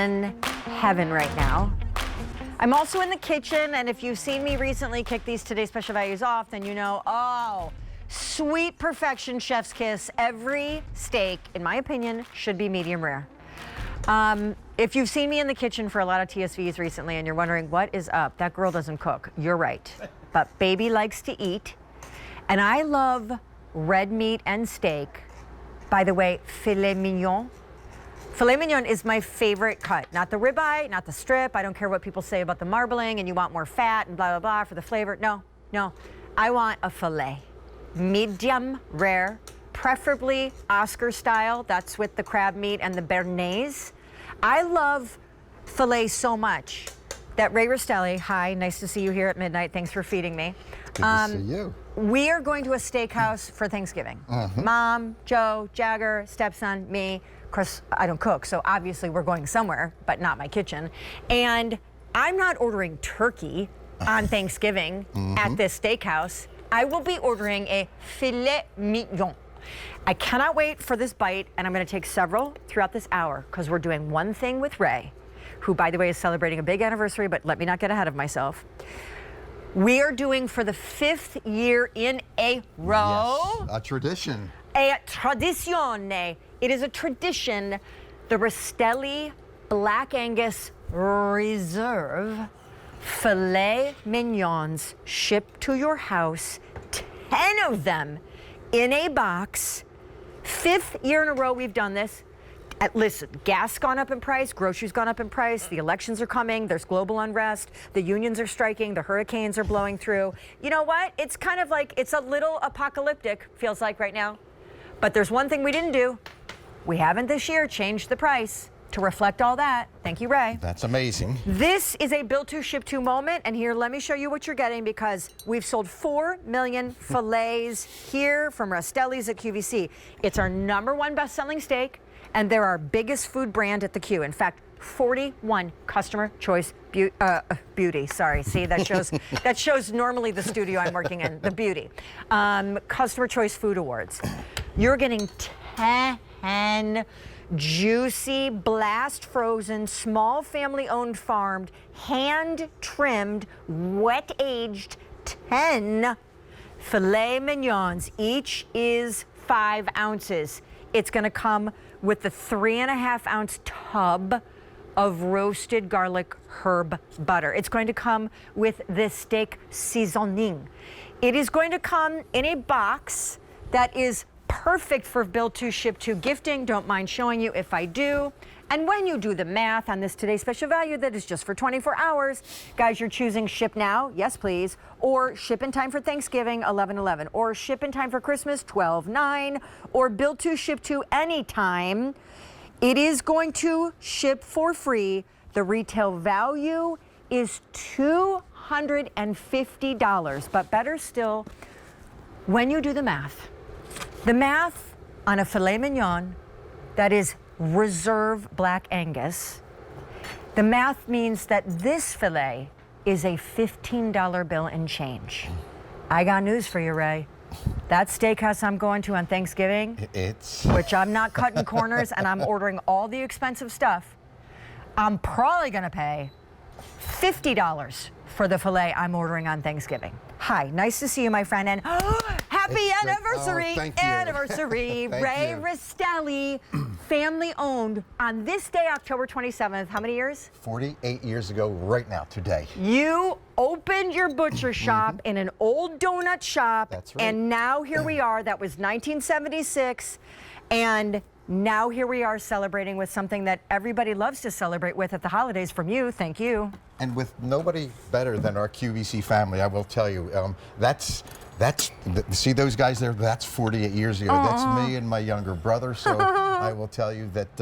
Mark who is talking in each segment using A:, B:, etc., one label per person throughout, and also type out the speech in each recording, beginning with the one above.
A: in heaven right now. I'm also in the kitchen, and if you've seen me recently kick these Today's Special Values off, then you know, oh, sweet perfection, chef's kiss. Every steak, in my opinion, should be medium rare. If you've seen me in the kitchen for a lot of TSVs recently and you're wondering what is up, that girl doesn't cook. You're right. But baby likes to eat. And I love red meat and steak. By the way, filet mignon. Filet mignon is my favorite cut. Not the ribeye, not the strip. I don't care what people say about the marbling and you want more fat and blah, blah, blah for the flavor. No, no. I want a filet. Medium rare, preferably Oscar style. That's with the crab meat and the béarnaise. I love filet so much that Ray Rastelli, hi, nice to see you here at midnight. Thanks for feeding me.
B: Good to see you.
A: We are going to a steakhouse for Thanksgiving. Mom, Joe, Jagger, stepson, me. Of course, I don't cook, so obviously we're going somewhere, but not my kitchen. And I'm not ordering turkey on Thanksgiving at this steakhouse. I will be ordering a filet mignon. I cannot wait for this bite, and I'm going to take several throughout this hour because we're doing one thing with Ray, who, by the way, is celebrating a big anniversary, but let me not get ahead of myself. We are doing for the 5th year in a row.
B: Yes, a tradition.
A: A tradizione. It is a tradition. The Rastelli Black Angus Reserve filet mignons shipped to your house, 10 of them in a box. 5th year in a row we've done this. Listen, gas gone up in price, groceries gone up in price, the elections are coming, there's global unrest, the unions are striking, the hurricanes are blowing through. You know what? It's kind of like, it's a little apocalyptic, feels like right now. But there's one thing we didn't do. We haven't this year changed the price to reflect all that. Thank you, Ray.
B: That's amazing.
A: This is a build to ship to moment, and here, let me show you what you're getting because we've sold 4 million fillets here from Rastelli's at QVC. It's our #1 best-selling steak, and they're our biggest food brand at the Q. In fact, 41 customer choice beauty. Sorry, see that shows normally the studio I'm working in, the beauty. Customer choice food awards. You're getting 10 juicy, blast frozen, small family owned farmed, hand trimmed, wet aged 10 filet mignons. Each is 5 ounces. It's going to come with the 3.5 ounce tub of roasted garlic herb butter. It's going to come with this steak seasoning. It is going to come in a box that is perfect for build to ship to gifting. Don't mind showing you if I do. And when you do the math on this Today's Special Value that is just for 24 hours, guys, you're choosing ship now, yes please, or ship in time for Thanksgiving, 11/11, or ship in time for Christmas, 12/9, or build to ship to anytime. It is going to ship for free. The retail value is $250, but better still, when you do the math on a filet mignon that is Reserve Black Angus, the math means that this filet is a $15 bill and change. I got news for you, Ray. That steakhouse I'm going to on Thanksgiving, which I'm not cutting corners and I'm ordering all the expensive stuff, I'm probably going to pay $50 for the filet I'm ordering on Thanksgiving. Hi, nice to see you, my friend, and happy anniversary, anniversary, Ray Rastelli, family owned on this day, October 27th. How many years?
B: 48 years ago, right now, today.
A: You opened your butcher shop in an old donut shop.
B: That's right.
A: And now here we are. That was 1976. And now here we are celebrating with something that everybody loves to celebrate with at the holidays from you. Thank you.
B: And with nobody better than our QVC family, I will tell you, see those guys there? That's 48 years ago. That's me and my younger brother. So I will tell you that,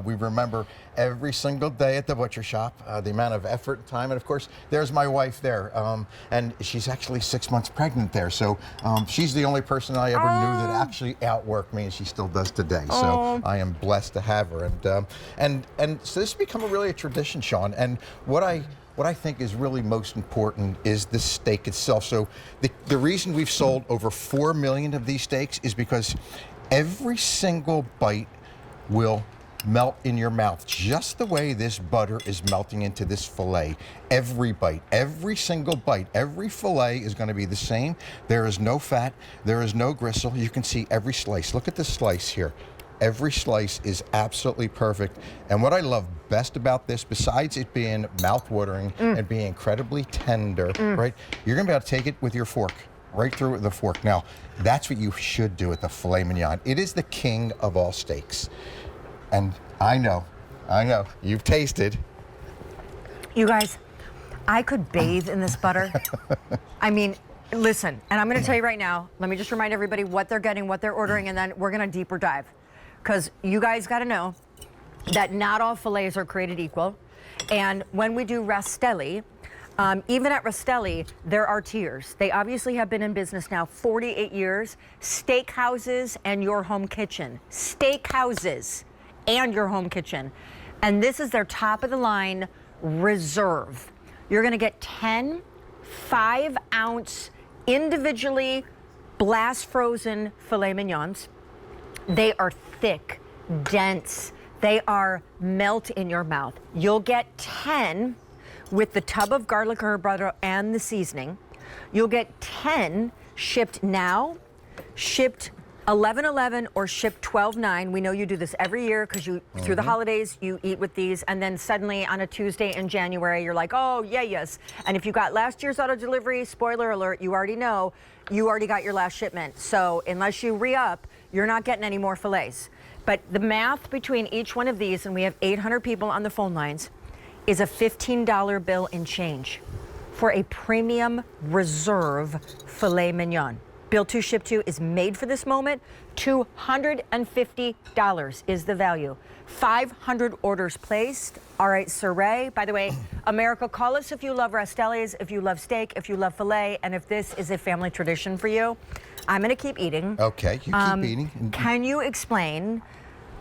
B: we remember every single day at the butcher shop, the amount of effort and time. And of course, there's my wife there. And she's actually 6 months pregnant there. So she's the only person I ever knew that actually outworked me, and she still does today. So I am blessed to have her. And so this has become really a tradition, Sean. And what I think is really most important is the steak itself. So the reason we've sold over 4 million of these steaks is because every single bite will melt in your mouth, just the way this butter is melting into this filet. Every bite, every single bite, every filet is going to be the same. There is no fat, there is no gristle. You can see every slice. Look at this slice here. Every slice is absolutely perfect. And what I love best about this, besides it being mouth-watering and being incredibly tender, right? You're gonna be able to take it with your fork, right through with the fork. Now, that's what you should do with the filet mignon. It is the king of all steaks. And I know, you've tasted.
A: You guys, I could bathe in this butter. I mean, listen, and I'm gonna tell you right now, let me just remind everybody what they're getting, what they're ordering, and then we're gonna deeper dive. Because you guys got to know that not all fillets are created equal. And when we do Rastelli, even at Rastelli, there are tiers. They obviously have been in business now 48 years. Steakhouses and your home kitchen. Steakhouses and your home kitchen. And this is their top of the line reserve. You're going to get 10 5-ounce individually blast frozen filet mignons. They are thick, dense. They are melt in your mouth. You'll get 10 with the tub of garlic herb butter and the seasoning. You'll get 10 shipped now, shipped 11/11 or shipped 12/9. We know you do this every year because you through the holidays you eat with these, and then suddenly on a Tuesday in January you're like, oh yeah, yes. And if you got last year's auto delivery, spoiler alert, you already know you already got your last shipment. So unless you re-up, you're not getting any more fillets. But the math between each one of these, and we have 800 people on the phone lines, is a $15 bill and change for a premium reserve filet mignon. Bill to ship to is made for this moment. $250 is the value. 500 orders placed. All right, Sir Ray. By the way, America, call us if you love Rastelli's, if you love steak, if you love filet, and if this is a family tradition for you. I'm going to keep eating.
B: Okay, you keep eating.
A: Can you explain?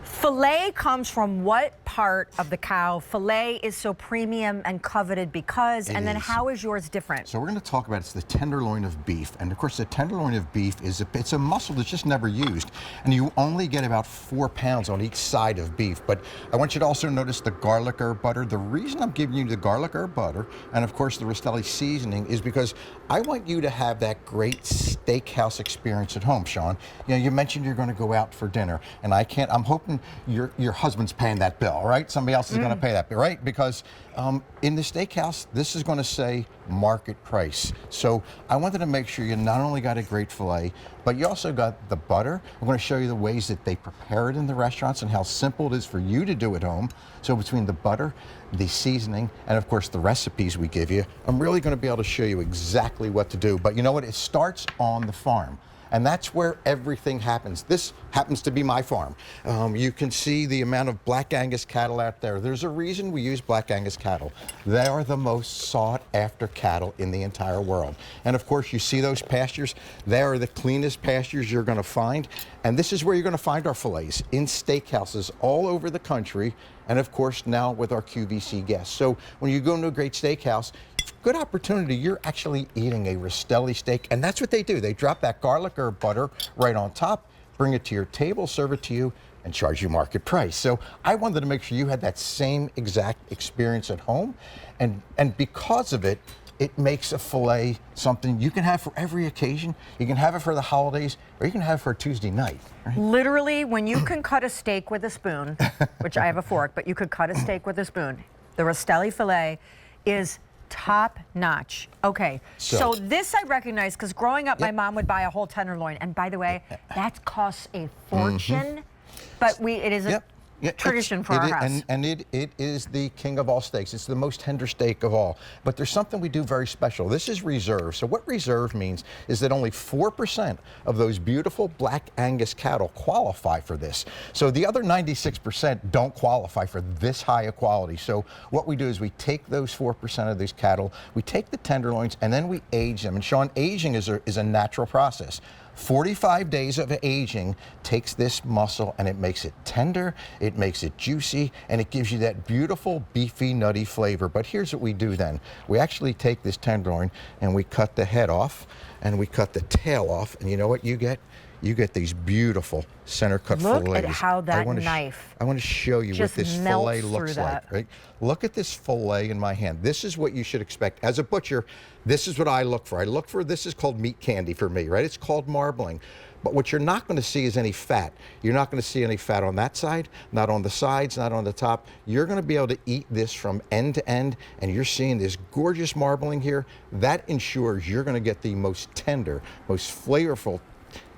A: Filet comes from what part of the cow? Filet is so premium and coveted because, and then how is yours different?
B: So we're going to talk about it's the tenderloin of beef, and of course the tenderloin of beef is it's a muscle that's just never used, and you only get about 4 pounds on each side of beef. But I want you to also notice the garlic herb butter. The reason I'm giving you the garlic herb butter and of course the Rastelli seasoning is because I want you to have that great steakhouse experience at home, Sean. You know, you mentioned you're going to go out for dinner, and I'm hoping your husband's paying that bill, right? Somebody else is going to pay that bill, right? Because in the steakhouse, this is going to say market price. So I wanted to make sure you not only got a great filet, but you also got the butter. I'm going to show you the ways that they prepare it in the restaurants and how simple it is for you to do at home. So between the butter, the seasoning, and of course the recipes we give you, I'm really going to be able to show you exactly what to do. But you know what? It starts on the farm. And that's where everything happens. This happens to be my farm. You can see the amount of black Angus cattle out there. There's a reason we use black Angus cattle. They are the most sought after cattle in the entire world. And of course, you see those pastures. They are the cleanest pastures you're going to find. And this is where you're going to find our fillets, in steakhouses all over the country. And of course, now with our QVC guests. So when you go into a great steakhouse, good opportunity, you're actually eating a Rastelli steak, and that's what they do. They drop that garlic herb butter right on top, bring it to your table, serve it to you, and charge you market price. So I wanted to make sure you had that same exact experience at home, and because of it, it makes a filet something you can have for every occasion. You can have it for the holidays, or you can have it for a Tuesday night. Right?
A: Literally, when you can cut a steak with a spoon, which I have a fork, but you could cut a steak with a spoon, the Rastelli filet is top notch. Okay, so this I recognize because growing up, my mom would buy a whole tenderloin, and by the way, that costs a fortune. But it is a tradition for our house.
B: And it is the king of all steaks. It's the most tender steak of all. But there's something we do very special. This is reserve. So what reserve means is that only 4% of those beautiful black Angus cattle qualify for this. So the other 96% don't qualify for this high a quality. So what we do is we take those 4% of these cattle, we take the tenderloins, and then we age them. And Sean, aging is a natural process. 45 days of aging takes this muscle and it makes it tender, it makes it juicy, and it gives you that beautiful beefy, nutty flavor. But here's what we do then. We actually take this tenderloin and we cut the head off and we cut the tail off, and you know what you get? you get these beautiful center cut
A: Look
B: fillets.
A: at how that
B: I want to show you what
A: just
B: this
A: melts
B: fillet
A: through
B: looks
A: that.
B: like, right? Look at this fillet in my hand. This is what you should expect. As a butcher, this is what I look for. This is called meat candy for me, right? It's called marbling. But what you're not going to see is any fat. You're not going to see any fat on that side, not on the sides, not on the top. You're going to be able to eat this from end to end, and you're seeing this gorgeous marbling here. That ensures you're going to get the most tender, most flavorful,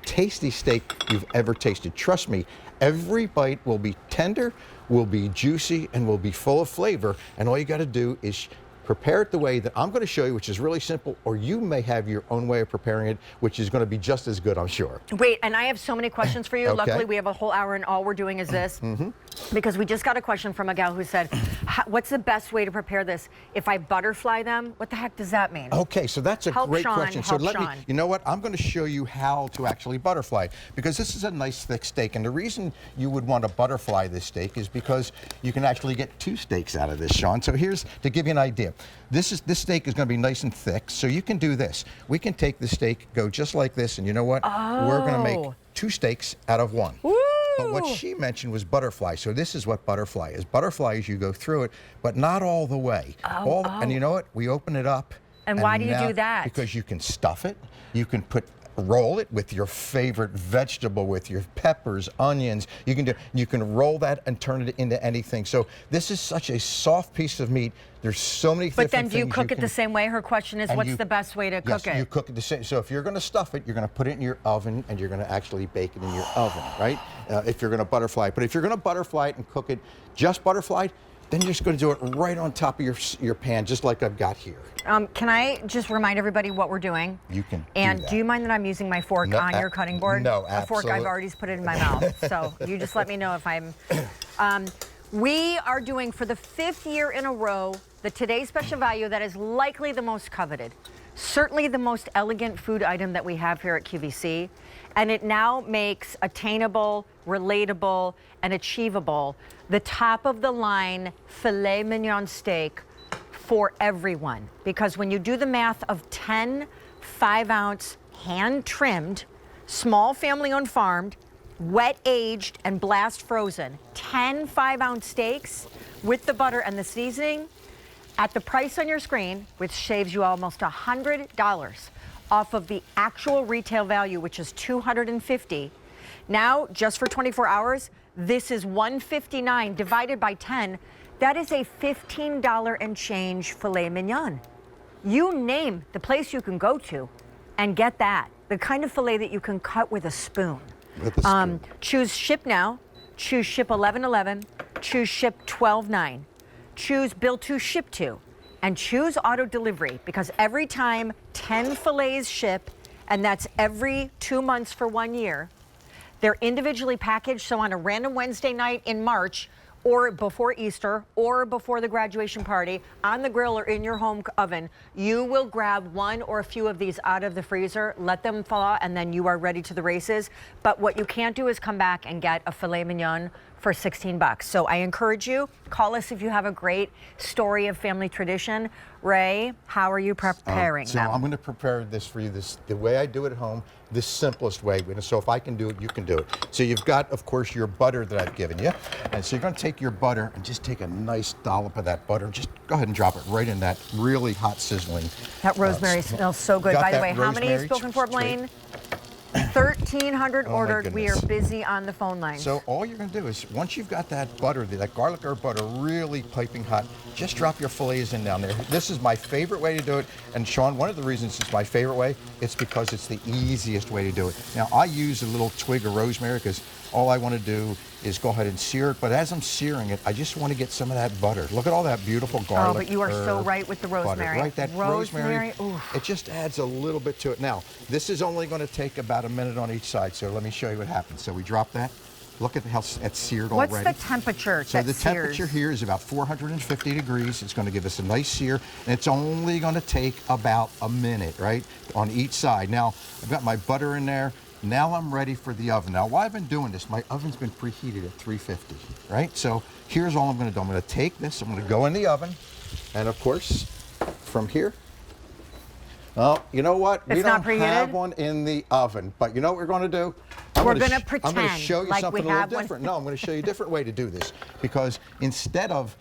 B: tasty steak you've ever tasted. Trust me, every bite will be tender, will be juicy, and will be full of flavor, and all you got to do is prepare it the way that I'm going to show you, which is really simple, or you may have your own way of preparing it, which is going to be just as good, I'm sure.
A: Wait, and I have so many questions for you.
B: Okay.
A: Luckily, we have a whole hour, and all we're doing is this. Because we just got a question from a gal who said, what's the best way to prepare this? If I butterfly them, what the heck does that mean?
B: Okay, so that's a great question. So let me,
A: Sean.
B: you know what? I'm going to show you how to actually butterfly, because this is a nice thick steak. And the reason you would want to butterfly this steak is because you can actually get 2 steaks out of this, Sean. So here's, to give you an idea. This steak is going to be nice and thick, so you can do this. We can take the steak, go just like this, and you know what? We're going to make 2 steaks out of 1.
A: Woo!
B: But what she mentioned was butterfly. So this is what butterfly is. Butterfly is you go through it, but not all the way. And you know what? We open it up.
A: And why do you do that?
B: Because you can stuff it. You can roll it with your favorite vegetable, with your peppers, onions. You can roll that and turn it into anything. So this is such a soft piece of meat. There's so many different things.
A: But then do you cook it the same way? Her question is, what's the best way to cook it?
B: Yes, you cook it the same. So if you're going to stuff it, you're going to put it in your oven, and you're going to actually bake it in your oven, right? If you're going to butterfly it. But if you're going to butterfly it and cook it just butterflied, then you're just going to do it right on top of your pan, just like I've got here.
A: Can I just remind everybody what we're doing?
B: You can.
A: And do you mind that I'm using my fork on your cutting board?
B: No,
A: absolutely. A fork, I've already put it in my mouth. So you just let me know if I'm. We are doing, for the 5th year in a row, the Today's Special Value that is likely the most coveted. Certainly the most elegant food item that we have here at QVC. And it now makes attainable, relatable, and achievable the top of the line filet mignon steak for everyone. Because when you do the math of 10 5-ounce hand-trimmed, small family-owned farmed, wet aged and blast frozen 10 5-ounce steaks with the butter and the seasoning at the price on your screen, which saves you almost $100 off of the actual retail value, which is $250. Now, just for 24 hours, this is $159 divided by 10. That is a $15 and change filet mignon. You name the place you can go to and get that, the kind of filet that you can cut with a spoon. Choose ship now, choose ship 1111, choose ship 12/9, choose bill to ship to, and choose auto delivery, because every time 10 fillets ship, and that's every 2 months for 1 year, they're individually packaged. So on a random Wednesday night in March, or before Easter, or before the graduation party, on the grill or in your home oven, you will grab one or a few of these out of the freezer, let them thaw, and then you are ready to the races. But what you can't do is come back and get a filet mignon for $16. So I encourage you, call us if you have a great story of family tradition. Ray, how are you preparing them?
B: So I'm going to prepare this for you the way I do it at home, the simplest way. So if I can do it, you can do it. So you've got, of course, your butter that I've given you. And so you're going to take your butter and just take a nice dollop of that butter. Just go ahead and drop it right in that really hot sizzling.
A: That rosemary smells so good. By the way, how many is spoken for, Blaine? 1,300 ordered. We are busy on the phone line.
B: So all you're going to do is, once you've got that butter, that garlic herb butter really piping hot, just drop your fillets in down there. This is my favorite way to do it. And Sean, one of the reasons it's my favorite way, it's because it's the easiest way to do it. Now, I use a little twig of rosemary because all I want to do is go ahead and sear it. But as I'm searing it, I just want to get some of that butter. Look at all that beautiful garlic.
A: Oh, but you are so right with the rosemary.
B: Butter. Right, that rosemary,
A: oof.
B: it just adds a little bit to it. Now, this is only going to take about a minute on each side, so let me show you what happens. So we drop that. Look at how it's seared already.
A: What's the temperature?
B: So the temperature here is about 450 degrees. It's going to give us a nice sear, and it's only going to take about a minute, right, on each side. Now, I've got my butter in there. Now I'm ready for the oven. Now, while I've been doing this, my oven's been preheated at 350, right? So here's all I'm going to do. I'm going to take this, I'm going to go in the oven, and of course, from here, well, you know what? We don't have one in the oven, but you know what we're going to do?
A: We're gonna
B: I'm going to
A: pretend
B: show you
A: like
B: something
A: we
B: a little
A: have one.
B: different. No, I'm going to show you a different way to do this, because instead of